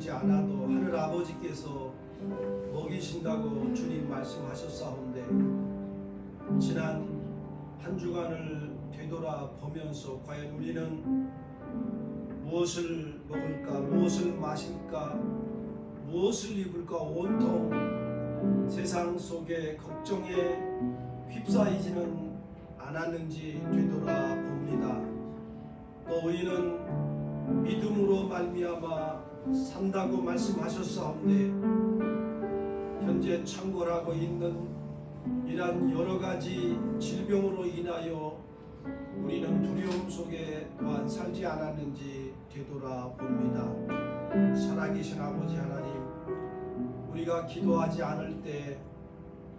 드리지 않아도 하늘 아버지께서 먹이신다고 주님 말씀하셨사온데, 지난 한 주간을 되돌아보면서 과연 우리는 무엇을 먹을까, 무엇을 마실까, 무엇을 입을까, 온통 세상 속에 걱정에 휩싸이지는 않았는지 되돌아봅니다. 또 우리는 믿음으로 말미암아 산다고 말씀하셨사온데, 현재 창궐하고 있는 이러한 여러 가지 질병으로 인하여 우리는 두려움 속에 또한 살지 않았는지 되돌아봅니다. 살아계신 아버지 하나님, 우리가 기도하지 않을 때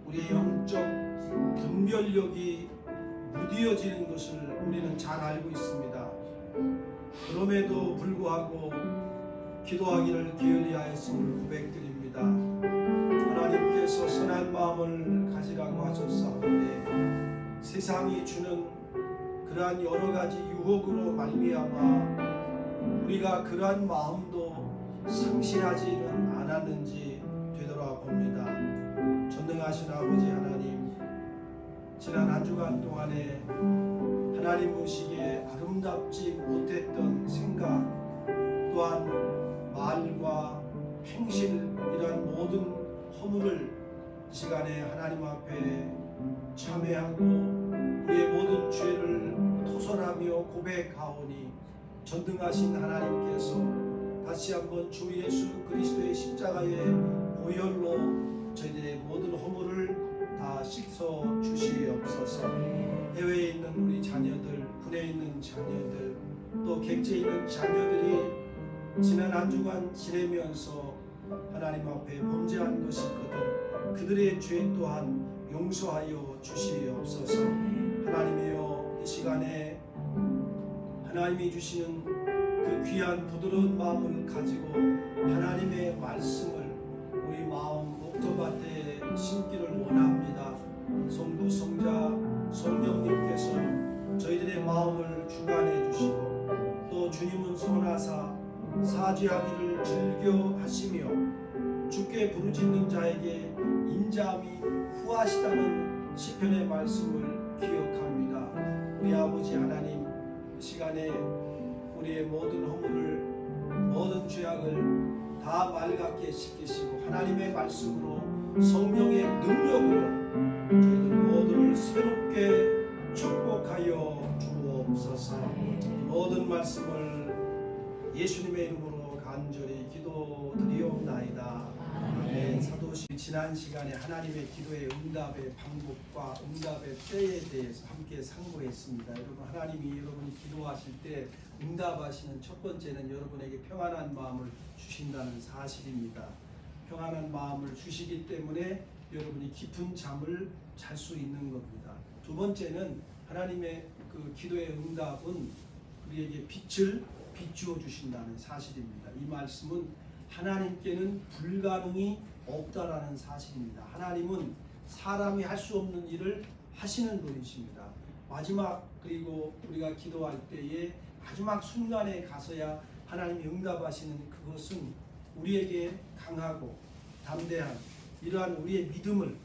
우리의 영적 분별력이 무뎌지는 것을 우리는 잘 알고 있습니다. 그럼에도 불구하고 기도하기를 게을리하였음을 고백드립니다. 하나님께서 선한 마음을 가지라고 하셨사온데, 세상이 주는 그러한 여러 가지 유혹으로 말미암아 우리가 그러한 마음도 상실하지는 않았는지 되돌아봅니다. 전능하신 아버지 하나님, 지난 한 주간 동안에 하나님 보시기에 아름답지 못했던 생각, 또한 말과 행실, 이러한 모든 허물을 이 시간에 하나님 앞에 참회하고 우리의 모든 죄를 토설하며 고백하오니, 전능하신 하나님께서 다시 한번 주 예수 그리스도의 십자가의 보혈로 저희들의 모든 허물을 다 씻어 주시옵소서. 해외에 있는 우리 자녀들, 군에 있는 자녀들, 또 객지에 있는 자녀들이 지난 한 주간 지내면서 하나님 앞에 범죄한 것이 있거든 그들의 죄 또한 용서하여 주시옵소서. 하나님이여, 이 시간에 하나님이 주시는 그 귀한 부드러운 마음을 가지고 하나님의 말씀을 우리 마음 옥토밭에 심기를 원합니다. 성부, 성자, 성령님께서 저희들의 마음을 주관해 주시고, 또 주님은 선하사 사죄하기를 즐겨 하시며 주께 부르짖는 자에게 인자함이 후하시다는 시편의 말씀을 기억합니다. 우리 아버지 하나님, 이 시간에 우리의 모든 허물을, 모든 죄악을 다 맑게 씻기시고 하나님의 말씀으로, 성령의 능력으로 저희들 모두를 새롭게 축복하여 주옵소서. 모든 말씀을 예수님의 이름으로 간절히 기도드리옵나이다. 아멘. 사도시 지난 시간에 하나님의 기도의 응답의 방법과 응답의 때에 대해서 함께 상고했습니다. 여러분, 하나님이 여러분이 기도하실 때 응답하시는 첫 번째는 여러분에게 평안한 마음을 주신다는 사실입니다. 평안한 마음을 주시기 때문에 여러분이 깊은 잠을 잘 수 있는 겁니다. 두 번째는 하나님의 그 기도의 응답은 우리에게 빛을 비추어 주신다는 사실입니다. 이 말씀은 하나님께는 불가능이 없다라는 사실입니다. 하나님은 사람이 할 수 없는 일을 하시는 분이십니다. 마지막, 그리고 우리가 기도할 때에 마지막 순간에 가서야 하나님이 응답하시는 그것은 우리에게 강하고 담대한 이러한 우리의 믿음을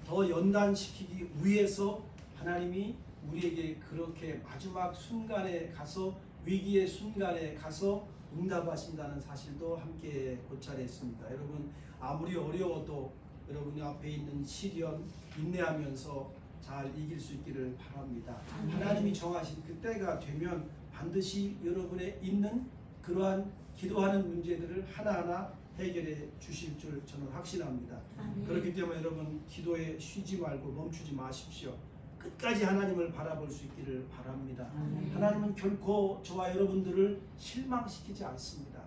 더 연단시키기 위해서 하나님이 우리에게 그렇게 마지막 순간에 가서, 위기의 순간에 가서 응답하신다는 사실도 함께 고찰했습니다. 여러분, 아무리 어려워도 여러분이 앞에 있는 시련 인내하면서 잘 이길 수 있기를 바랍니다. 하나님이 정하신 그 때가 되면 반드시 여러분의 있는 그러한 기도하는 문제들을 하나하나 해결해 주실 줄 저는 확신합니다. 그렇기 때문에 여러분, 기도에 쉬지 말고 멈추지 마십시오. 끝까지 하나님을 바라볼 수 있기를 바랍니다. 하나님은 결코 저와 여러분들을 실망시키지 않습니다.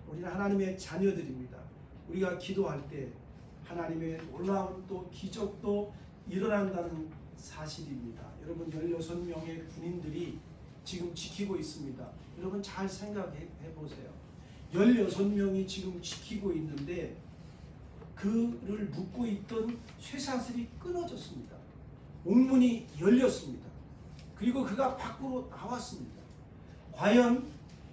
우리는 하나님의 자녀들입니다. 우리가 기도할 때 하나님의 놀라운 또 기적도 일어난다는 사실입니다. 여러분, 16명의 군인들이 지금 지키고 있습니다. 여러분, 잘 생각해 보세요. 16명이 지금 지키고 있는데 그를 묶고 있던 쇠사슬이 끊어졌습니다. 옥문이 열렸습니다. 그리고 그가 밖으로 나왔습니다. 과연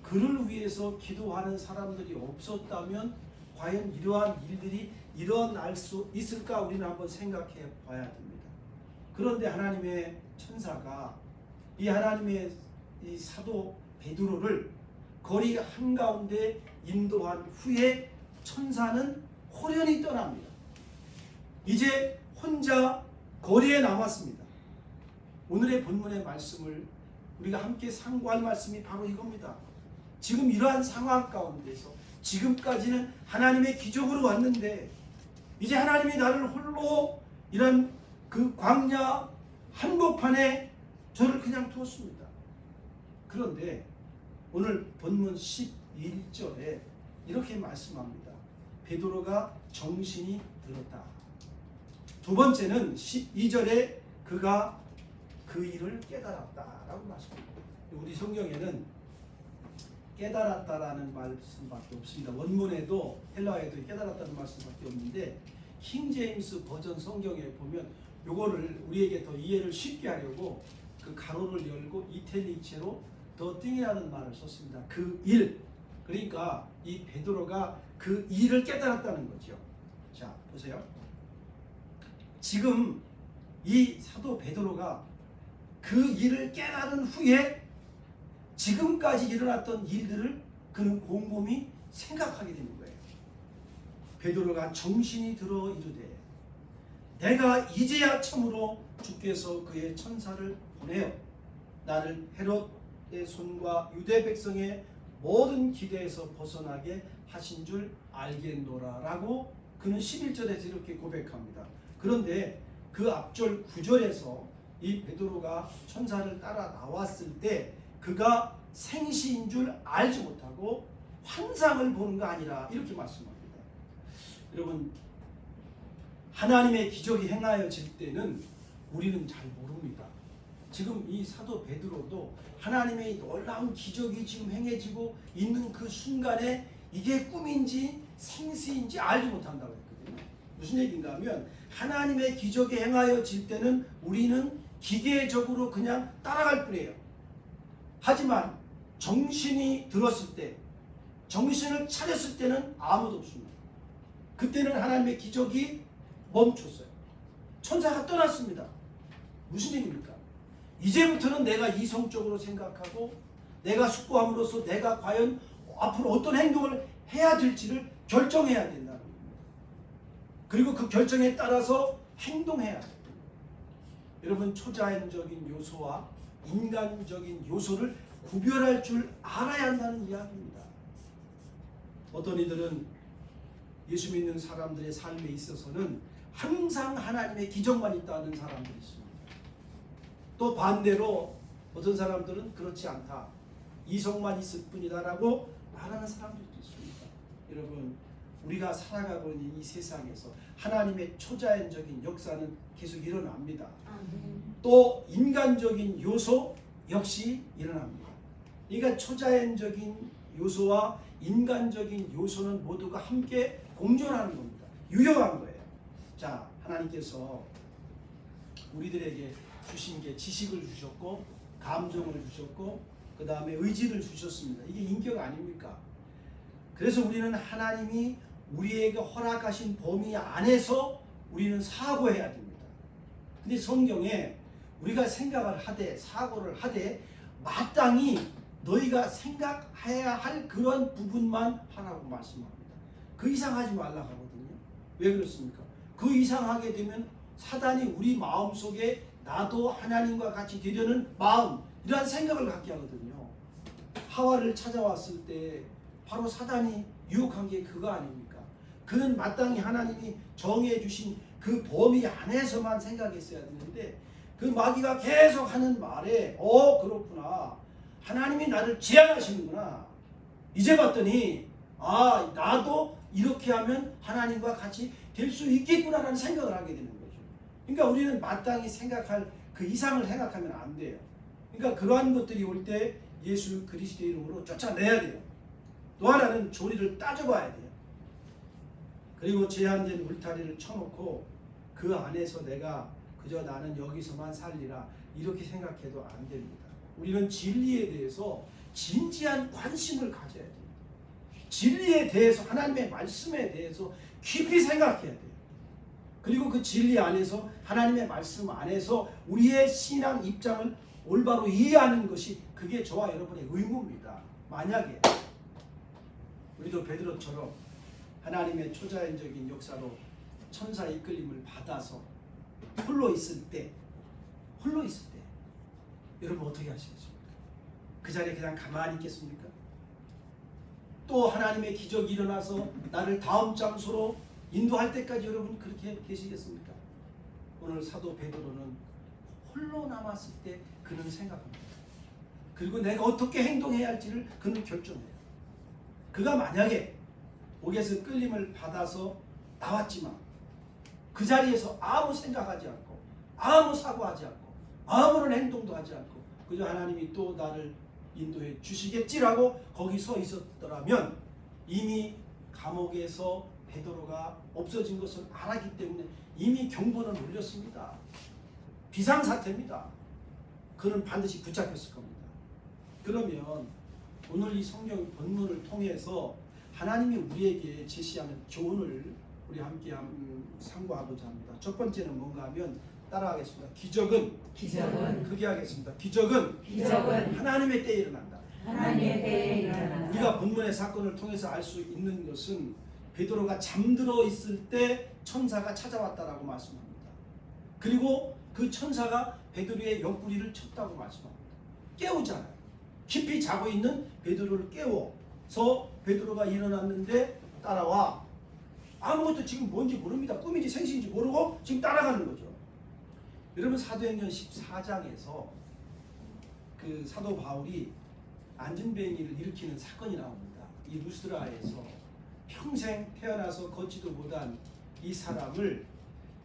그를 위해서 기도하는 사람들이 없었다면 과연 이러한 일들이 일어날 수 있을까 우리는 한번 생각해 봐야 됩니다. 그런데 하나님의 천사가 이 하나님의 이 사도 베드로를 거리 한가운데 인도한 후에 천사는 호련히 떠납니다. 이제 혼자 거리에 남았습니다. 오늘의 본문의 말씀을 우리가 함께 상고할 말씀이 바로 이겁니다. 지금 이러한 상황 가운데서 지금까지는 하나님의 기적으로 왔는데 이제 하나님이 나를 홀로 이런 그 광야 한복판에 저를 그냥 두었습니다. 그런데 오늘 본문 11절에 이렇게 말씀합니다. 베드로가 정신이 들었다. 두 번째는 12절에 그가 그 일을 깨달았다라고 말씀합니다. 우리 성경에는 깨달았다라는 말씀밖에 없습니다. 원문에도 헬라어에도 깨달았다는 말씀밖에 없는데 킹제임스 버전 성경에 보면 요거를 우리에게 더 이해를 쉽게 하려고 그 가로를 열고 이탈리체로 더 띵이라는 말을 썼습니다. 그 일, 그러니까 이 베드로가 그 일을 깨달았다는 거죠. 자, 보세요. 지금 이 사도 베드로가 그 일을 깨달은 후에 지금까지 일어났던 일들을 그는 곰곰이 생각하게 되는 거예요. 베드로가 정신이 들어 이르되 내가 이제야 참으로 주께서 그의 천사를 보내어 나를 헤롯의 손과 유대 백성의 모든 기대에서 벗어나게 하신 줄 알겠노라 라고 그는 11절에서 이렇게 고백합니다. 그런데 그 앞절 9절에서 이 베드로가 천사를 따라 나왔을 때 그가 생시인 줄 알지 못하고 환상을 보는 거 아니라 이렇게 말씀합니다. 여러분, 하나님의 기적이 행하여질 때는 우리는 잘 모릅니다. 지금 이 사도 베드로도 하나님의 놀라운 기적이 지금 행해지고 있는 그 순간에 이게 꿈인지 생시인지 알지 못한다고 했거든요. 무슨 얘기인가 하면 하나님의 기적이 행하여질 때는 우리는 기계적으로 그냥 따라갈 뿐이에요. 하지만 정신이 들었을 때, 정신을 차렸을 때는 아무도 없습니다. 그때는 하나님의 기적이 멈췄어요. 천사가 떠났습니다. 무슨 얘기입니까? 이제부터는 내가 이성적으로 생각하고 내가 숙고함으로써 내가 과연 앞으로 어떤 행동을 해야 될지를 결정해야 된다는 겁니다. 그리고 그 결정에 따라서 행동해야 돼요. 여러분, 초자연적인 요소와 인간적인 요소를 구별할 줄 알아야 한다는 이야기입니다. 어떤 이들은 예수 믿는 사람들의 삶에 있어서는 항상 하나님의 기적만 있다는 사람들이 있습니다. 또 반대로 어떤 사람들은 그렇지 않다, 이성만 있을 뿐이다 라고 말하는 사람들도 있습니다. 여러분, 우리가 살아가고 있는 이 세상에서 하나님의 초자연적인 역사는 계속 일어납니다. 또 인간적인 요소 역시 일어납니다. 그러니까 초자연적인 요소와 인간적인 요소는 모두가 함께 공존하는 겁니다. 유효한 거예요. 자, 하나님께서 우리들에게 주신 게 지식을 주셨고 감정을 주셨고 그 다음에 의지를 주셨습니다. 이게 인격 아닙니까? 그래서 우리는 하나님이 우리에게 허락하신 범위 안에서 우리는 사고해야 됩니다. 근데 성경에 우리가 생각을 하되 사고를 하되 마땅히 너희가 생각해야 할 그런 부분만 하라고 말씀합니다. 그 이상 하지 말라고 하거든요. 왜 그렇습니까? 그 이상 하게 되면 사단이 우리 마음속에 나도 하나님과 같이 되려는 마음, 이러한 생각을 갖게 하거든요. 하와를 찾아왔을 때 바로 사단이 유혹한 게 그거 아닙니까? 그는 마땅히 하나님이 정해 주신 그 범위 안에서만 생각했어야 되는데 그 마귀가 계속 하는 말에 그렇구나, 하나님이 나를 제한하시는구나, 이제 봤더니 나도 이렇게 하면 하나님과 같이 될 수 있겠구나라는 생각을 하게 되는 거죠. 그러니까 우리는 마땅히 생각할 그 이상을 생각하면 안 돼요. 그러니까 그러한 것들이 올 때 예수 그리스도의 이름으로 쫓아내야 돼요. 또 하나는 조리를 따져봐야 돼요. 그리고 제한된 울타리를 쳐놓고 그 안에서 내가 그저 나는 여기서만 살리라 이렇게 생각해도 안 됩니다. 우리는 진리에 대해서 진지한 관심을 가져야 돼요. 진리에 대해서, 하나님의 말씀에 대해서 깊이 생각해야 돼요. 그리고 그 진리 안에서, 하나님의 말씀 안에서 우리의 신앙 입장을 올바로 이해하는 것이, 그게 저와 여러분의 의무입니다. 만약에 우리도 베드로처럼 하나님의 초자연적인 역사로 천사의 이끌림을 받아서 홀로 있을 때 여러분 어떻게 하시겠습니까? 그 자리에 그냥 가만히 있겠습니까? 또 하나님의 기적이 일어나서 나를 다음 장소로 인도할 때까지 여러분 그렇게 계시겠습니까? 오늘 사도 베드로는 홀로 남았을 때 그는 생각합니다. 그리고 내가 어떻게 행동해야 할지를 그는 결정해요. 그가 만약에 옥에서 끌림을 받아서 나왔지만 그 자리에서 아무 생각하지 않고 아무 사고하지 않고 아무런 행동도 하지 않고 그저 하나님이 또 나를 인도해 주시겠지라고 거기 서 있었더라면 이미 감옥에서 베드로가 없어진 것을 알았기 때문에 이미 경보는 울렸습니다. 비상사태입니다. 그는 반드시 붙잡혔을 겁니다. 그러면 오늘 이 성경 본문을 통해서 하나님이 우리에게 제시하는 교훈을 우리 함께 상고하고자 합니다. 첫 번째는 뭔가 하면 따라하겠습니다. 기적은 크게 하겠습니다. 기적은 하나님의 때에 일어난다. 하나님의 때에 일어난다. 우리가 본문의 사건을 통해서 알 수 있는 것은 베드로가 잠들어 있을 때 천사가 찾아왔다라고 말씀합니다. 그리고 그 천사가 베드로의 옆구리를 쳤다고 말씀합니다. 깨우잖아요. 깊이 자고 있는 베드로를 깨워서 베드로가 일어났는데 따라와. 아무것도 지금 뭔지 모릅니다. 꿈인지 생신인지 모르고 지금 따라가는 거죠. 여러분 사도행전 14장에서 그 사도 바울이 안진뱅이를 일으키는 사건이 나옵니다. 이 루스드라에서 평생 태어나서 걷지도 못한 이 사람을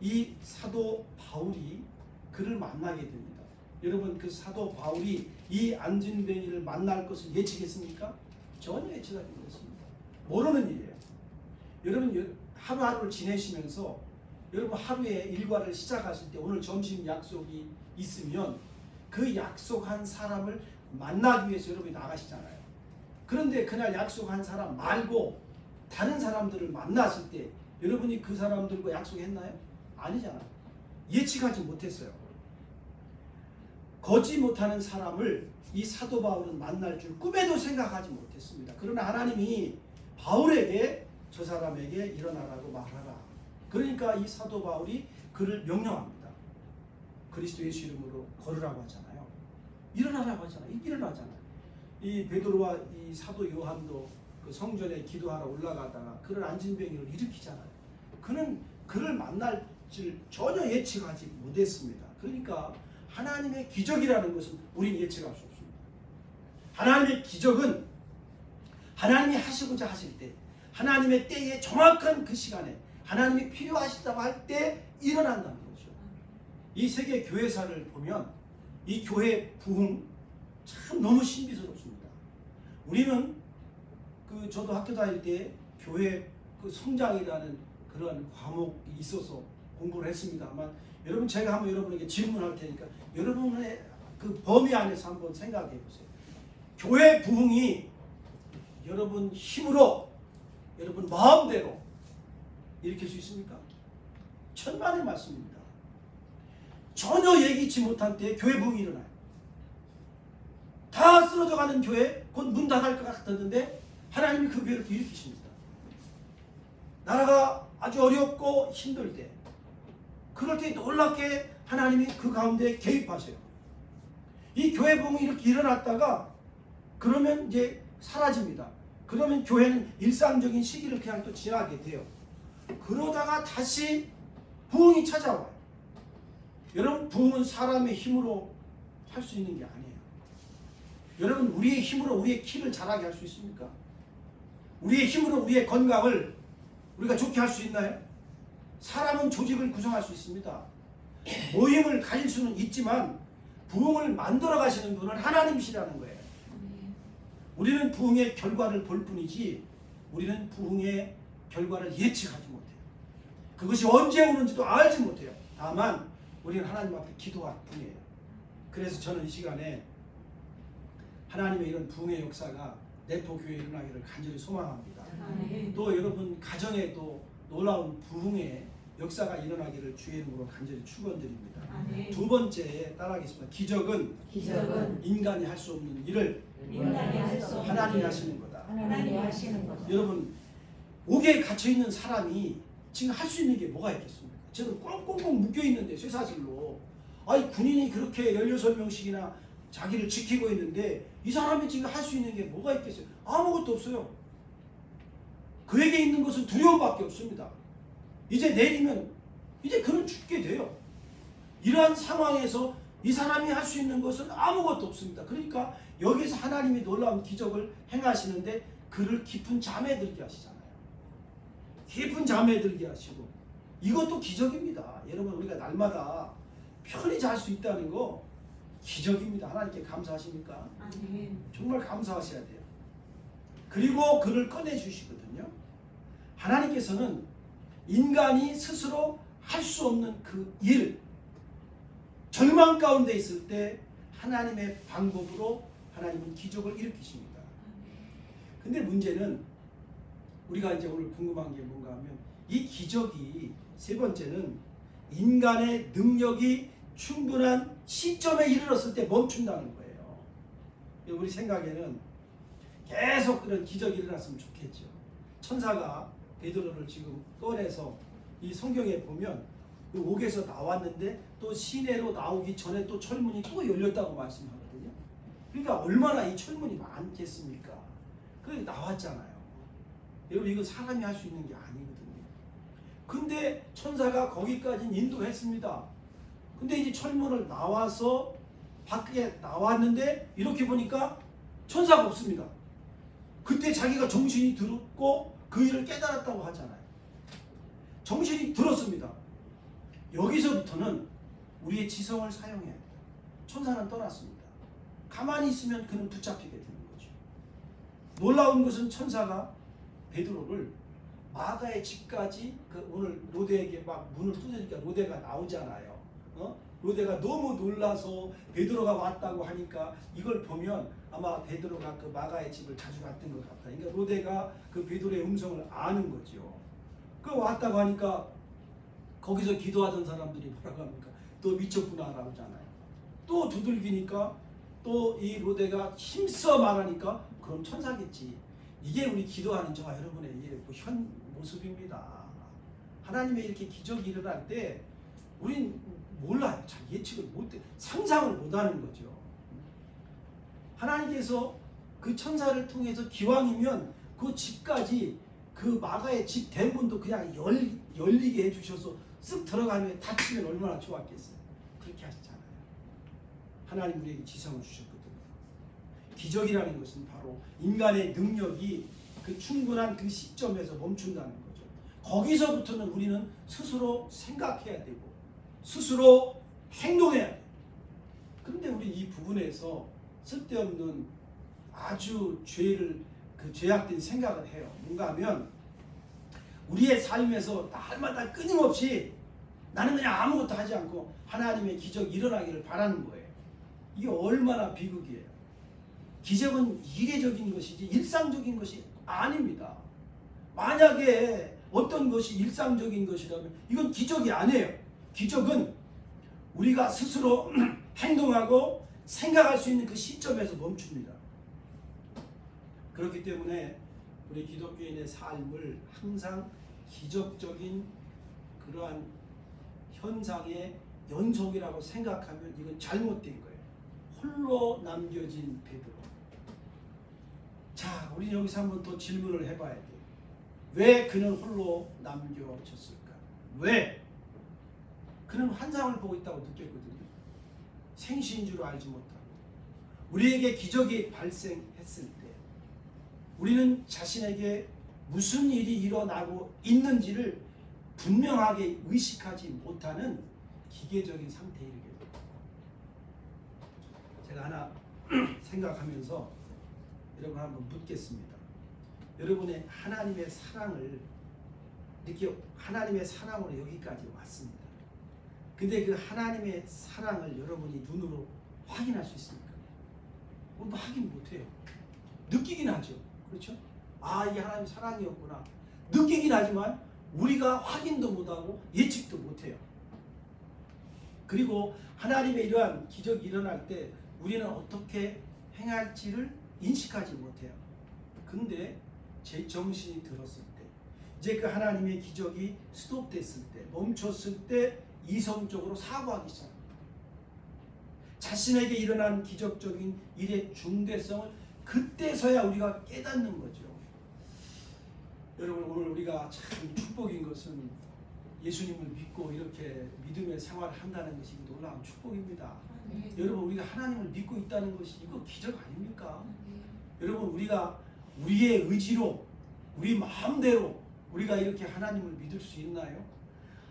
이 사도 바울이 그를 만나게 됩니다. 여러분 그 사도 바울이 이 안진뱅이를 만날 것을 예측했습니까? 전혀 예측하지 못했습니다. 모르는 일이에요. 여러분 하루하루를 지내시면서 여러분 하루에 일과를 시작하실 때 오늘 점심 약속이 있으면 그 약속한 사람을 만나기 위해서 여러분이 나가시잖아요. 그런데 그날 약속한 사람 말고 다른 사람들을 만났을 때 여러분이 그 사람들과 약속했나요? 아니잖아요. 예측하지 못했어요. 걷지 못하는 사람을 이 사도 바울은 만날 줄 꿈에도 생각하지 못했습니다. 그러나 하나님이 바울에게 저 사람에게 일어나라고 말하라. 그러니까 이 사도 바울이 그를 명령합니다. 그리스도 예수 이름으로 걸으라고 하잖아요. 일어나라고 하잖아요. 일어나잖아요. 이 베드로와 이 사도 요한도 그 성전에 기도하러 올라가다가 그를 안진뱅이를 일으키잖아요. 그는 그를 만날 줄 전혀 예측하지 못했습니다. 그러니까 하나님의 기적이라는 것은 우리는 예측할 수 없습니다. 하나님의 기적은 하나님이 하시고자 하실 때 하나님의 때에 정확한 그 시간에 하나님이 필요하시다고 할 때 일어난다는 거죠. 이 세계 교회사를 보면 이 교회 부흥 참 너무 신비스럽습니다. 우리는 저도 학교 다닐 때 교회 성장이라는 그런 과목이 있어서 공부를 했습니다만 여러분 제가 한번 여러분에게 질문할 테니까 여러분의 그 범위 안에서 한번 생각해 보세요. 교회 부흥이 여러분 힘으로 여러분 마음대로 일으킬 수 있습니까? 천만의 말씀입니다. 전혀 예기치 못한 때에 교회 부흥이 일어나요. 다 쓰러져가는 교회 곧 문 닫을 것 같았는데 하나님이 그 교회를 일으키십니다. 나라가 아주 어렵고 힘들 때 그럴 때 놀랍게 하나님이 그 가운데 개입하세요. 이 교회 부흥이 이렇게 일어났다가 그러면 이제 사라집니다. 그러면 교회는 일상적인 시기를 그냥 또 지나게 돼요. 그러다가 다시 부흥이 찾아와요. 여러분 부흥은 사람의 힘으로 할 수 있는 게 아니에요. 여러분 우리의 힘으로 우리의 키를 자라게 할 수 있습니까? 우리의 힘으로 우리의 건강을 우리가 좋게 할 수 있나요? 사람은 조직을 구성할 수 있습니다. 모임을 가질 수는 있지만 부흥을 만들어 가시는 분은 하나님이시라는 거예요. 우리는 부흥의 결과를 볼 뿐이지 우리는 부흥의 결과를 예측하지 못해요. 그것이 언제 오는지도 알지 못해요. 다만 우리는 하나님 앞에 기도할 뿐이에요. 그래서 저는 이 시간에 하나님의 이런 부흥의 역사가 내포교회에 일어나기를 간절히 소망합니다. 아멘. 또 여러분 가정에 또 놀라운 부흥의 역사가 일어나기를 주의 이름으로 간절히 축원드립니다. 아멘. 두 번째 따라하겠습니다. 기적은 기적은 인간이 할 수 없는 일을 인간이 할 수 없는 하나님이 일을 하시는 거다. 하나님이 하시는 것. 여러분 옥에 갇혀 있는 사람이 지금 할 수 있는 게 뭐가 있겠습니까? 저는 꽁꽁꽁 묶여 있는데 쇠사슬로 아니 군인이 그렇게 16명씩이나 자기를 지키고 있는데 이 사람이 지금 할 수 있는 게 뭐가 있겠어요? 아무것도 없어요. 그에게 있는 것은 두려움밖에 없습니다. 이제 내리면 이제 그는 죽게 돼요. 이러한 상황에서 이 사람이 할 수 있는 것은 아무것도 없습니다. 그러니까 여기서 하나님이 놀라운 기적을 행하시는데 그를 깊은 잠에 들게 하시잖아요. 깊은 잠에 들게 하시고 이것도 기적입니다. 여러분 우리가 날마다 편히 잘 수 있다는 거 기적입니다. 하나님께 감사하십니까? 아멘. 정말 감사하셔야 돼요. 그리고 그를 꺼내주시거든요. 하나님께서는 인간이 스스로 할 수 없는 그 일, 절망 가운데 있을 때 하나님의 방법으로 하나님은 기적을 일으키십니다. 근데 문제는 우리가 이제 오늘 궁금한 게 뭔가 하면 이 기적이 세 번째는 인간의 능력이 충분한 시점에 이르렀을 때 멈춘다는 거예요. 우리 생각에는 계속 그런 기적이 일어났으면 좋겠죠. 천사가 베드로를 지금 꺼내서 이 성경에 보면 그 옥에서 나왔는데 또 시내로 나오기 전에 또 철문이 또 열렸다고 말씀하거든요. 그러니까 얼마나 이 철문이 많겠습니까? 그게 나왔잖아요. 여러분 이건 사람이 할 수 있는 게 아니거든요. 근데 천사가 거기까지 인도했습니다. 근데 이제 철문을 나와서 밖에 나왔는데 이렇게 보니까 천사가 없습니다. 그때 자기가 정신이 들었고 그 일을 깨달았다고 하잖아요. 정신이 들었습니다. 여기서부터는 우리의 지성을 사용해야 돼요. 천사는 떠났습니다. 가만히 있으면 그는 붙잡히게 되는 거죠. 놀라운 것은 천사가 베드로를 마가의 집까지 그 오늘 로데에게 막 문을 두드리니까 로데가 나오잖아요. 로데가 너무 놀라서 베드로가 왔다고 하니까 이걸 보면 아마 베드로가 그 마가의 집을 자주 갔던 것 같아요. 그러니까 로데가 그 베드로의 음성을 아는 거죠. 그 왔다고 하니까 거기서 기도하던 사람들이 뭐라고 합니까? 또 미쳤구나라고 하잖아요. 또 두들기니까 또 이 로데가 힘써 말하니까 그럼 천사겠지. 이게 우리 기도하는 저와 여러분의 현 모습입니다. 하나님의 이렇게 기적이 일어날 때 우린 몰라요. 잘 예측을 못해, 상상을 못하는 거죠. 하나님께서 그 천사를 통해서 기왕이면 그 집까지 그 마가의 집 대문도 그냥 열리게 해주셔서 쓱 들어가면 닫히면 얼마나 좋았겠어요. 그렇게 하셨잖아요. 하나님 우리에게 지성을 주셨거든요. 기적이라는 것은 바로 인간의 능력이 그 충분한 그 시점에서 멈춘다는 거죠. 거기서부터는 우리는 스스로 생각해야 되고 스스로 행동해야 돼요. 그런데 우리 이 부분에서 쓸데없는 아주 죄악된 생각을 해요. 뭔가 하면 우리의 삶에서 날마다 끊임없이 나는 그냥 아무것도 하지 않고 하나님의 기적이 일어나기를 바라는 거예요. 이게 얼마나 비극이에요. 기적은 이례적인 것이지 일상적인 것이 아닙니다. 만약에 어떤 것이 일상적인 것이라면 이건 기적이 아니에요. 기적은 우리가 스스로 행동하고 생각할 수 있는 그 시점에서 멈춥니다. 그렇기 때문에 우리 기독교인의 삶을 항상 기적적인 그러한 현상의 연속이라고 생각하면 이건 잘못된 거예요. 홀로 남겨진 베드로. 자, 우리 여기서 한번 더 질문을 해봐야 돼요. 왜 그는 홀로 남겨졌을까? 왜? 그는 환상을 보고 있다고 느꼈거든요. 생시인 줄 알지 못하고. 우리에게 기적이 발생했을 때 우리는 자신에게 무슨 일이 일어나고 있는지를 분명하게 의식하지 못하는 기계적인 상태에 이르게 됩니다. 제가 하나 생각하면서 여러분 한번 묻겠습니다. 여러분의 하나님의 사랑을 이렇게 하나님의 사랑으로 여기까지 왔습니다. 근데 그 하나님의 사랑을 여러분이 눈으로 확인할 수 있습니까? 우리도 확인 못해요. 느끼긴 하죠. 그렇죠? 아, 이게 하나님의 사랑이었구나. 느끼긴 하지만 우리가 확인도 못하고 예측도 못해요. 그리고 하나님의 이러한 기적이 일어날 때 우리는 어떻게 행할지를 인식하지 못해요. 근데 제 정신이 들었을 때, 이제 그 하나님의 기적이 스톱됐을 때, 멈췄을 때 이성적으로 사고하기 시작합니다. 자신에게 일어난 기적적인 일의 중대성을 그때서야 우리가 깨닫는 거죠. 여러분, 오늘 우리가 참 축복인 것은 예수님을 믿고 이렇게 믿음의 생활을 한다는 것이 놀라운 축복입니다. 여러분, 우리가 하나님을 믿고 있다는 것이 이거 기적 아닙니까? 여러분, 우리가 우리의 의지로, 우리 마음대로 우리가 이렇게 하나님을 믿을 수 있나요?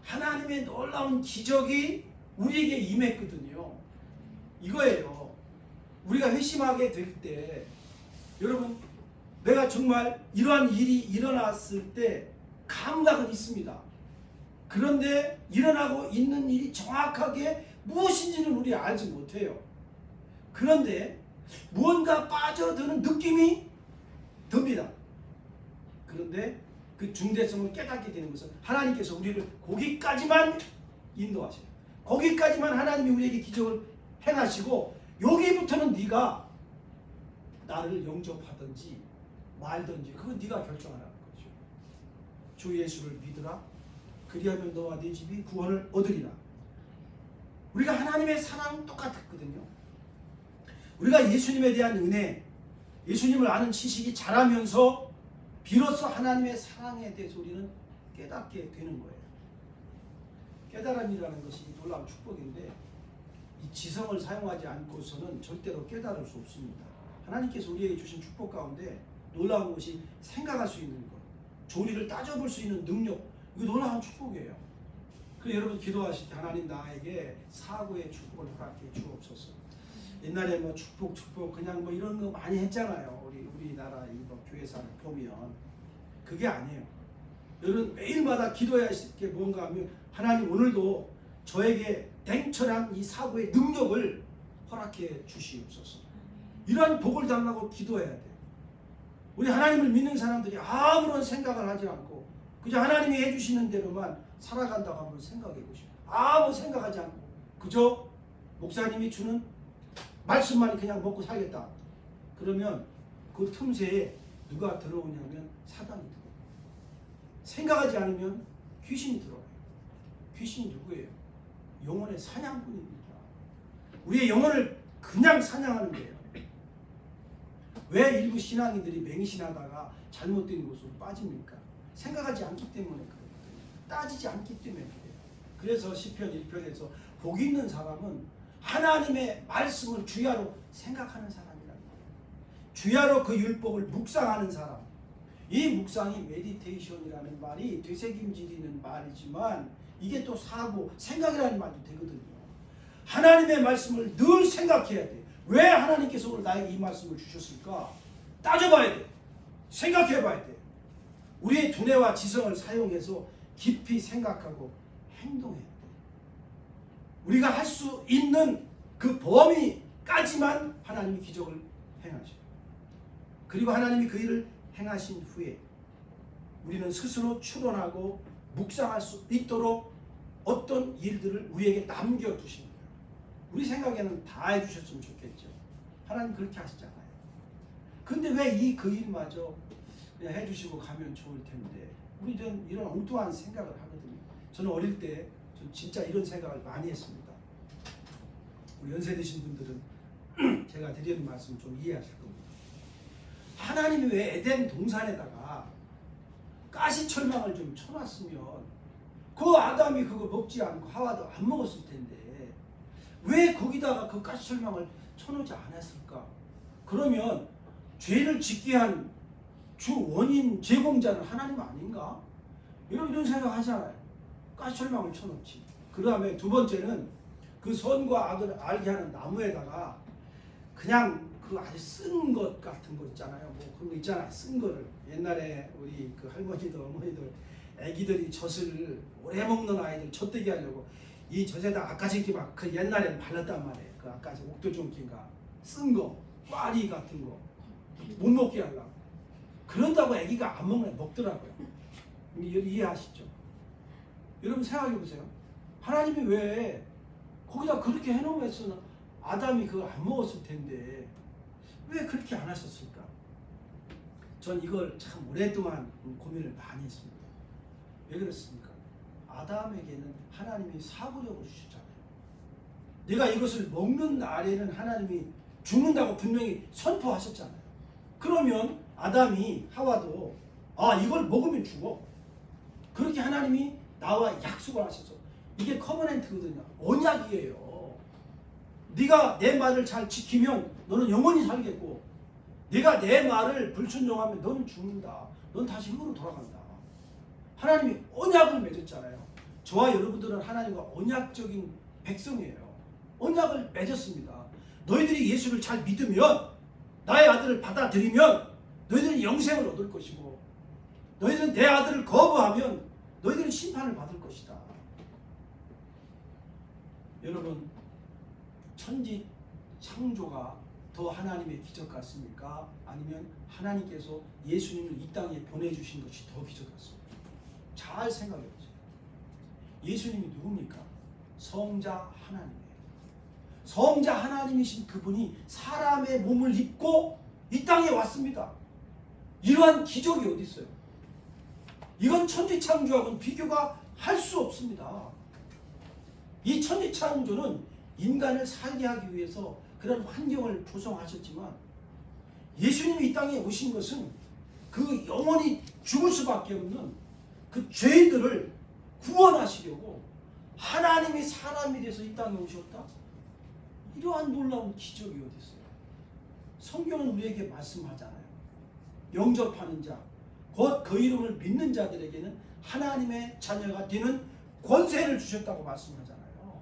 하나님의 놀라운 기적이 우리에게 임했거든요. 이거예요. 우리가 회심하게 될 때, 여러분, 내가 정말 이러한 일이 일어났을 때 감각은 있습니다. 그런데 일어나고 있는 일이 정확하게 무엇인지는 우리 알지 못해요. 그런데 무언가 빠져드는 느낌이 듭니다. 그런데 그 중대성을 깨닫게 되는 것은 하나님께서 우리를 거기까지만 인도하세요. 거기까지만 하나님이 우리에게 기적을 행하시고, 여기부터는 네가 나를 영접하든지 말든지 그건 네가 결정하라는 거죠. 주 예수를 믿으라. 그리하면 너와 네 집이 구원을 얻으리라. 우리가 하나님의 사랑 똑같았거든요. 우리가 예수님에 대한 은혜, 예수님을 아는 지식이 자라면서 비로소 하나님의 사랑에 대해서 우리는 깨닫게 되는 거예요. 깨달음이라는 것이 놀라운 축복인데, 이 지성을 사용하지 않고서는 절대로 깨달을 수 없습니다. 하나님께서 우리에게 주신 축복 가운데 놀라운 것이 생각할 수 있는 것, 조리를 따져볼 수 있는 능력, 이거 놀라운 축복이에요. 그래서 여러분, 기도하실 때 하나님 나에게 사고의 축복을 허락해 주옵소서. 옛날에 뭐 축복 그냥 뭐 이런 거 많이 했잖아요. 우리나라 이거 교회사를 보면 그게 아니에요. 여러분, 매일마다 기도해야 할 게 뭔가 하면, 하나님 오늘도 저에게 냉철한 이 사고의 능력을 허락해 주시옵소서. 이러한 복을 달라고 기도해야 돼요. 우리 하나님을 믿는 사람들이 아무런 생각을 하지 않고 그저 하나님이 해주시는 대로만 살아간다고 한번 생각해 보시고, 아무 생각하지 않고 그저 목사님이 주는 말씀만 그냥 먹고 살겠다. 그러면 그 틈새에 누가 들어오냐면 사단이 들어와요. 생각하지 않으면 귀신이 들어와요. 귀신이 누구예요? 영혼의 사냥꾼입니다. 우리의 영혼을 그냥 사냥하는 거예요. 왜 일부 신앙인들이 맹신하다가 잘못된 곳으로 빠집니까? 생각하지 않기 때문에 그래요. 따지지 않기 때문에 그래요. 그래서 시편 1편에서 복 있는 사람은 하나님의 말씀을 주야로 생각하는 사람이라는 거예요. 주야로 그 율법을 묵상하는 사람. 이 묵상이 메디테이션이라는 말이 되새김질이는 말이지만 이게 또 사고, 생각이라는 말도 되거든요. 하나님의 말씀을 늘 생각해야 돼. 왜 하나님께서 오늘 나에게 이 말씀을 주셨을까? 따져봐야 돼. 생각해봐야 돼. 우리의 두뇌와 지성을 사용해서 깊이 생각하고 행동해야 돼. 우리가 할 수 있는 그 범위까지만 하나님이 기적을 행하셔요. 그리고 하나님이 그 일을 행하신 후에 우리는 스스로 추론하고 묵상할 수 있도록 어떤 일들을 우리에게 남겨두신 거예요. 우리 생각에는 다 해주셨으면 좋겠죠. 하나님 그렇게 하시잖아요. 근데 왜 이 그 일마저 그냥 해주시고 가면 좋을 텐데, 우리는 이런 엉뚱한 생각을 하거든요. 저는 어릴 때 진짜 이런 생각을 많이 했습니다. 우리 연세 드신 분들은 제가 드리는 말씀 좀 이해하실 겁니다. 하나님이 왜 에덴 동산에다가 가시철망을 좀 쳐놨으면 그 아담이 그거 먹지 않고 하와도 안 먹었을 텐데 왜 거기다가 그 가시철망을 쳐놓지 않았을까? 그러면 죄를 짓게 한 주 원인 제공자는 하나님 아닌가? 이런 생각 하잖아요. 가시철망을 쳐놓지. 그 다음에 두 번째는 그 선과 악을 알게 하는 나무에다가 그냥 그 아주 쓴 것 같은 거 있잖아요. 뭐 그런 거 있잖아요. 쓴 거를. 옛날에 우리 그 할머니들, 어머니들, 애기들이 젖을 오래 먹는 아이들 젖되게 하려고 이 젖에다 아까짓기 막 그 옛날에는 발랐단 말이에요. 그 아까짓 옥도종기인가 쓴 거. 꽈리 같은 거 못 먹게 하려고. 그런다고 아기가 안 먹더라고요. 이해하시죠? 여러분 생각해 보세요. 하나님이 왜 거기다 그렇게 해놓으면서 아담이 그걸 안 먹었을 텐데 왜 그렇게 안 하셨을까? 전 이걸 참 오랫동안 고민을 많이 했습니다. 왜 그렇습니까? 아담에게는 하나님이 사고력을 주셨잖아요. 내가 이것을 먹는 날에는 하나님이 죽는다고 분명히 선포하셨잖아요. 그러면 아담이 하와도 이걸 먹으면 죽어. 그렇게 하나님이 나와 약속을 하셨어. 이게 커버넌트거든요. 언약이에요. 네가 내 말을 잘 지키면 너는 영원히 살겠고 네가 내 말을 불순종하면 너는 죽는다. 넌 다시 흙으로 돌아간다. 하나님이 언약을 맺었잖아요. 저와 여러분들은 하나님과 언약적인 백성이에요. 언약을 맺었습니다. 너희들이 예수를 잘 믿으면 나의 아들을 받아들이면 너희들은 영생을 얻을 것이고 너희들은 내 아들을 거부하면 너희들은 심판을 받을 것이다. 여러분 천지 창조가 더 하나님의 기적 같습니까? 아니면 하나님께서 예수님을 이 땅에 보내주신 것이 더 기적 같습니까? 잘 생각해 보세요. 예수님이 누굽니까? 성자 하나님이에요. 성자 하나님이신 그분이 사람의 몸을 입고 이 땅에 왔습니다. 이러한 기적이 어디 있어요? 이건 천지창조하고는 비교가 할 수 없습니다. 이 천지창조는 인간을 살게 하기 위해서 그런 환경을 조성하셨지만 예수님이 이 땅에 오신 것은 그 영원히 죽을 수밖에 없는 그 죄인들을 구원하시려고 하나님이 사람이 돼서 이 땅에 오셨다? 이러한 놀라운 기적이 어디 있어요? 성경은 우리에게 말씀하잖아요. 영접하는 자, 곧 그 이름을 믿는 자들에게는 하나님의 자녀가 되는 권세를 주셨다고 말씀하잖아요.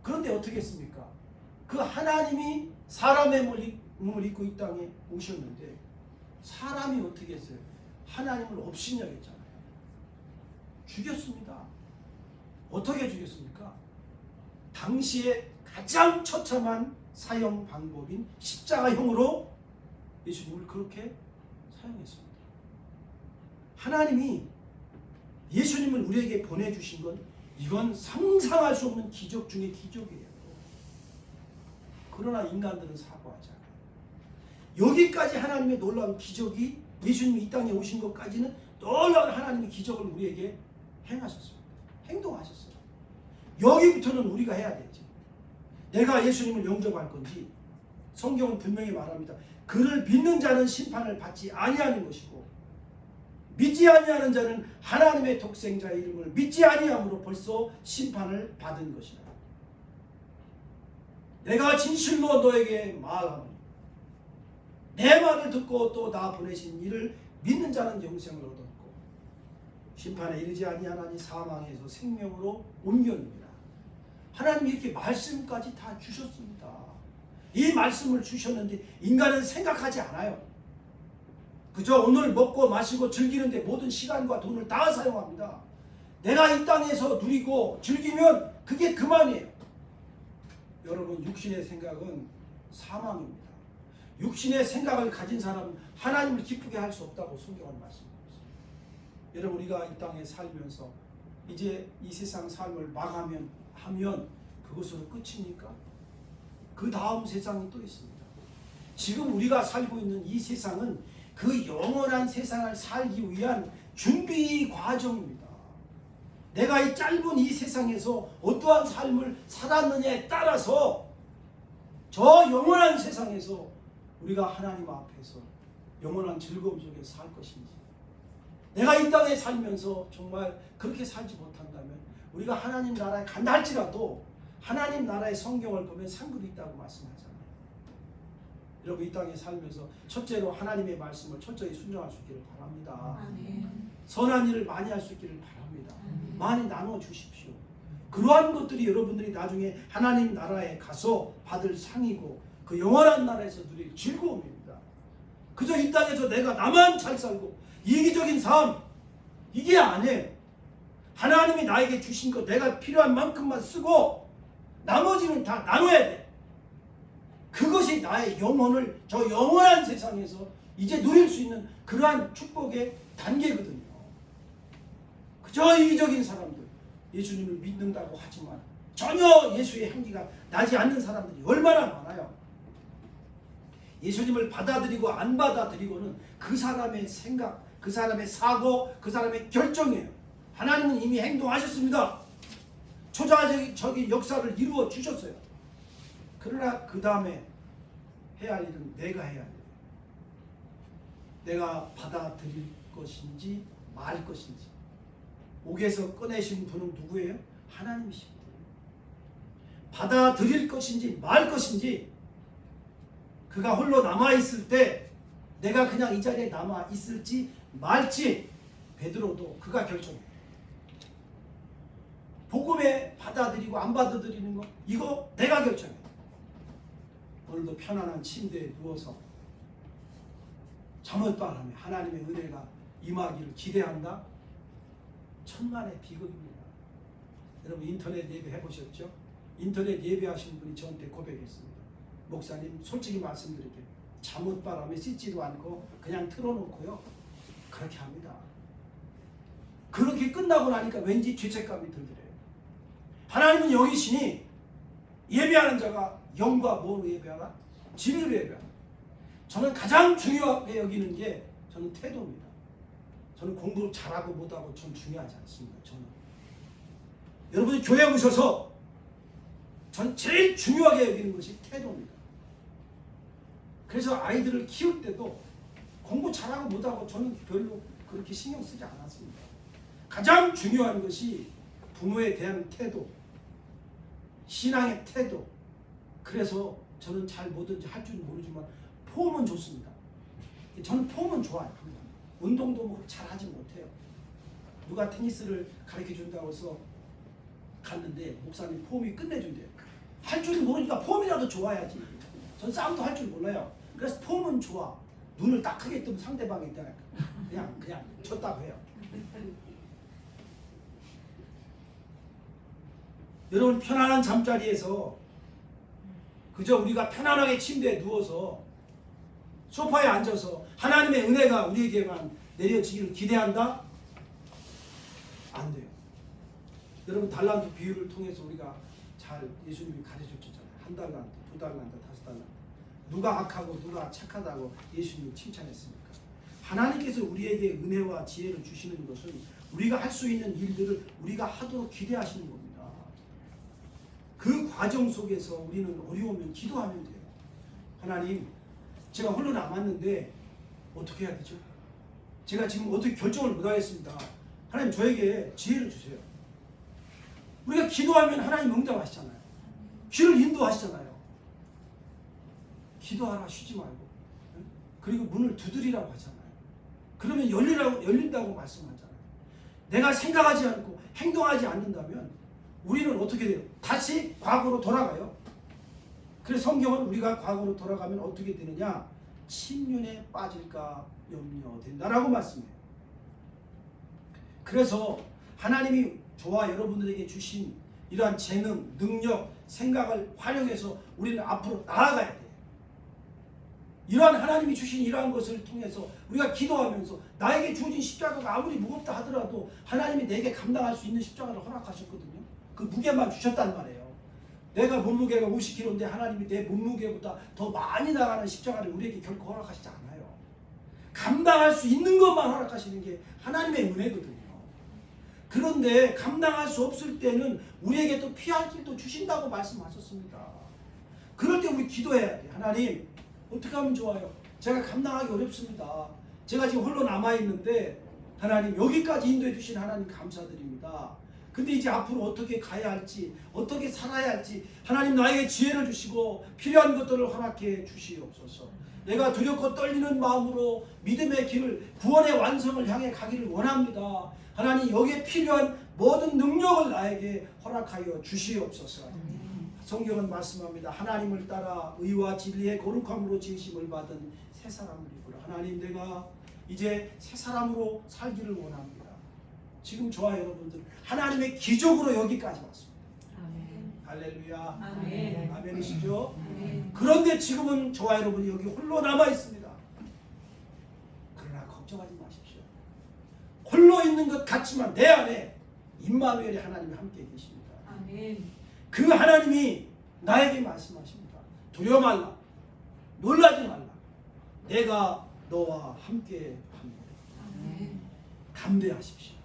그런데 어떻게 했습니까? 그 하나님이 사람의 몸을 입고 이 땅에 오셨는데 사람이 어떻게 했어요? 하나님을 업신여겼잖아요. 죽였습니다. 어떻게 죽였습니까? 당시에 가장 처참한 사형 방법인 십자가형으로 예수님을 그렇게 사용했습니다. 하나님이 예수님을 우리에게 보내주신 건 이건 상상할 수 없는 기적 중의 기적이에요. 그러나 인간들은 사고하지 않아요. 여기까지 하나님의 놀라운 기적이 예수님이 이 땅에 오신 것까지는 놀라운 하나님의 기적을 우리에게 행하셨습니다. 행동하셨어요. 여기부터는 우리가 해야 되지. 내가 예수님을 영접할 건지 성경은 분명히 말합니다. 그를 믿는 자는 심판을 받지 아니하는 것이고 믿지 아니하는 자는 하나님의 독생자의 이름을 믿지 아니함으로 벌써 심판을 받은 것이다. 내가 진실로 너에게 말하노니 내 말을 듣고 또 나 보내신 이를 믿는 자는 영생을 얻었고 심판에 이르지 아니하나니 사망에서 생명으로 옮겼느니라. 하나님이 이렇게 말씀까지 다 주셨습니다. 이 말씀을 주셨는데 인간은 생각하지 않아요. 그저 오늘 먹고 마시고 즐기는데 모든 시간과 돈을 다 사용합니다. 내가 이 땅에서 누리고 즐기면 그게 그만이에요. 여러분 육신의 생각은 사망입니다. 육신의 생각을 가진 사람은 하나님을 기쁘게 할 수 없다고 성경은 말씀합니다. 여러분 우리가 이 땅에 살면서 이제 이 세상 삶을 마감하면 그것으로 끝입니까? 그 다음 세상이 또 있습니다. 지금 우리가 살고 있는 이 세상은 그 영원한 세상을 살기 위한 준비 과정입니다. 내가 이 짧은 이 세상에서 어떠한 삶을 살았느냐에 따라서 저 영원한 세상에서 우리가 하나님 앞에서 영원한 즐거움 속에 살 것인지, 내가 이 땅에 살면서 정말 그렇게 살지 못한다면 우리가 하나님 나라에 간다 할지라도 하나님 나라의 성경을 보면 상급이 있다고 말씀하잖아요. 여러분 이 땅에 살면서 첫째로 하나님의 말씀을 철저히 순종할 수 있기를 바랍니다. 아멘. 선한 일을 많이 할 수 있기를 바랍니다. 아멘. 많이 나눠 주십시오. 그러한 것들이 여러분들이 나중에 하나님 나라에 가서 받을 상이고 그 영원한 나라에서 누릴 즐거움입니다. 그저 이 땅에서 내가 나만 잘 살고 이기적인 삶, 이게 아니에요. 하나님이 나에게 주신 것 내가 필요한 만큼만 쓰고 나머지는 다 나눠야 돼. 그것이 그것이 나의 영혼을 저 영원한 세상에서 이제 누릴 수 있는 그러한 축복의 단계거든요. 그저 이기적인 사람들, 예수님을 믿는다고 하지만 전혀 예수의 향기가 나지 않는 사람들이 얼마나 많아요. 예수님을 받아들이고 안 받아들이고는 그 사람의 생각, 그 사람의 사고, 그 사람의 결정이에요. 하나님은 이미 행동하셨습니다. 초자적인 역사를 이루어 주셨어요. 그러나 그 다음에 해야 할 일은 내가 해야 할 일. 내가 받아들일 것인지 말 것인지. 옥에서 꺼내신 분은 누구예요? 하나님이십니다. 받아들일 것인지 말 것인지. 그가 홀로 남아있을 때 내가 그냥 이 자리에 남아있을지 말지 베드로도 그가 결정해요. 복음에 받아들이고 안 받아들이는 거 이거 내가 결정해요. 오늘도 편안한 침대에 누워서 잠옷바람에 하나님의 은혜가 임하기를 기대한다? 천만의 비극입니다. 여러분 인터넷 예배 해보셨죠? 인터넷 예배하신 분이 저한테 고백했습니다. 목사님 솔직히 말씀드릴게요. 잠옷바람에 씻지도 않고 그냥 틀어놓고요. 그렇게 합니다. 그렇게 끝나고 나니까 왠지 죄책감이 들더래요. 하나님은 여기시니 예배하는 자가 영과 뭐로 예배하라? 진리로 예배하라. 저는 가장 중요하게 여기는 게 저는 태도입니다. 저는 공부를 잘하고 못하고 전 중요하지 않습니다. 저는 여러분이 교회 오셔서 전 제일 중요하게 여기는 것이 태도입니다. 그래서 아이들을 키울 때도 공부 잘하고 못하고 저는 별로 그렇게 신경 쓰지 않았습니다. 가장 중요한 것이 부모에 대한 태도, 신앙의 태도. 그래서 저는 잘 뭐든지 할 줄은 모르지만 폼은 좋습니다. 저는 폼은 좋아요. 운동도 뭐 잘하지 못해요. 누가 테니스를 가르쳐 준다고 해서 갔는데 목사님 폼이 끝내준대요. 할 줄은 모르니까 폼이라도 좋아야지. 전 싸움도 할 줄 몰라요. 그래서 폼은 좋아. 눈을 딱 크게 뜨면 상대방이 있다. 그냥 쳤다고 해요. 여러분 편안한 잠자리에서 그저 우리가 편안하게 침대에 누워서 소파에 앉아서 하나님의 은혜가 우리에게만 내려지기를 기대한다? 안 돼요. 여러분 달란트 비유를 통해서 우리가 잘 예수님이 가르쳐줬잖아요. 한 달란트, 두 달란트, 다섯 달란트. 누가 악하고 누가 착하다고 예수님이 칭찬했습니까? 하나님께서 우리에게 은혜와 지혜를 주시는 것은 우리가 할 수 있는 일들을 우리가 하도록 기대하시는 겁니다. 그 과정 속에서 우리는 어려우면 기도하면 돼요. 하나님, 제가 홀로 남았는데 어떻게 해야 되죠? 제가 지금 어떻게 결정을 못하겠습니다. 하나님 저에게 지혜를 주세요. 우리가 기도하면 하나님 응답하시잖아요. 귀를 인도하시잖아요. 기도하라 쉬지 말고. 그리고 문을 두드리라고 하잖아요. 그러면 열린다고 말씀하잖아요. 내가 생각하지 않고 행동하지 않는다면 우리는 어떻게 돼요? 다시 과거로 돌아가요. 그래서 성경은 우리가 과거로 돌아가면 어떻게 되느냐? 침륜에 빠질까 염려된다라고 말씀해요. 그래서 하나님이 저와 여러분들에게 주신 이러한 재능, 능력, 생각을 활용해서 우리는 앞으로 나아가야 돼요. 이러한 하나님이 주신 이러한 것을 통해서 우리가 기도하면서 나에게 주어진 십자가가 아무리 무겁다 하더라도 하나님이 내게 감당할 수 있는 십자가를 허락하셨거든요. 그 무게만 주셨단 말이에요. 내가 몸무게가 50kg인데 하나님이 내 몸무게보다 더 많이 나가는 십자가를 우리에게 결코 허락하시지 않아요. 감당할 수 있는 것만 허락하시는 게 하나님의 은혜거든요. 그런데 감당할 수 없을 때는 우리에게 또 피할 길도 주신다고 말씀하셨습니다. 그럴 때 우리 기도해야 돼요. 하나님 어떻게 하면 좋아요? 제가 감당하기 어렵습니다. 제가 지금 홀로 남아있는데 하나님 여기까지 인도해 주신 하나님 감사드립니다. 근데 이제 앞으로 어떻게 가야 할지 어떻게 살아야 할지 하나님 나에게 지혜를 주시고 필요한 것들을 허락해 주시옵소서. 내가 두렵고 떨리는 마음으로 믿음의 길을 구원의 완성을 향해 가기를 원합니다. 하나님 여기에 필요한 모든 능력을 나에게 허락하여 주시옵소서. 성경은 말씀합니다. 하나님을 따라 의와 진리의 거룩함으로 지으심을 받은 새 사람을 입으라. 하나님 내가 이제 새 사람으로 살기를 원합니다. 지금 저와 여러분들 하나님의 기적으로 여기까지 왔습니다. 할렐루야. 아멘. 아멘이시죠? 아멘. 그런데 지금은 저와 여러분이 여기 홀로 남아 있습니다. 그러나 걱정하지 마십시오. 홀로 있는 것 같지만 내 안에 임마누엘의 하나님이 함께 계십니다. 아멘. 그 하나님이 나에게 말씀하십니다. 두려워 말라. 놀라지 말라. 내가 너와 함께 합니다. 아멘. 담대하십시오.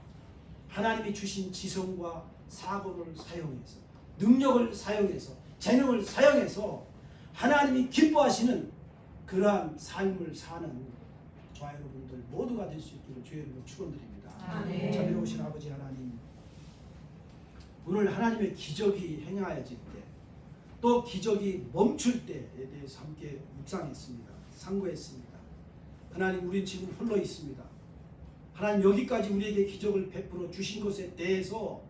하나님이 주신 지성과 사고를 사용해서, 능력을 사용해서, 재능을 사용해서 하나님이 기뻐하시는 그러한 삶을 사는 저와 여러분들 모두가 될 수 있기를 주의 이름으로 축원드립니다. 아멘. 자비로우신 아버지 하나님, 오늘 하나님의 기적이 행하여질 때, 또 기적이 멈출 때에 대해서 함께 묵상했습니다. 상고했습니다. 하나님, 우린 지금 홀로 있습니다. 하나님, 여기까지 우리에게 기적을 베풀어 주신 것에 대해서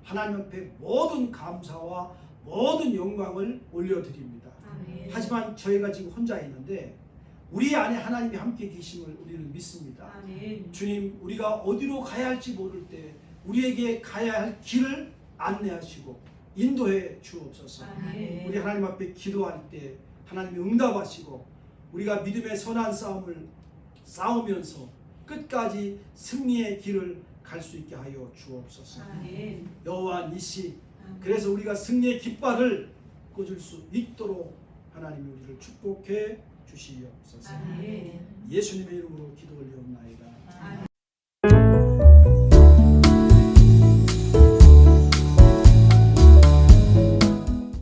하나님 앞에 모든 감사와 모든 영광을 올려드립니다. 아멘. 하지만 저희가 지금 혼자 있는데 우리 안에 하나님이 함께 계심을 우리는 믿습니다. 아멘. 주님, 우리가 어디로 가야 할지 모를 때 우리에게 가야 할 길을 안내하시고 인도해 주옵소서. 아멘. 우리 하나님 앞에 기도할 때 하나님이 응답하시고 우리가 믿음의 선한 싸움을 싸우면서 끝까지 승리의 길을 갈 수 있게 하여 주옵소서. 아멘. 여호와 니시, 아멘. 그래서 우리가 승리의 깃발을 꽂을 수 있도록 하나님이 우리를 축복해 주시옵소서. 아멘. 예수님의 이름으로 기도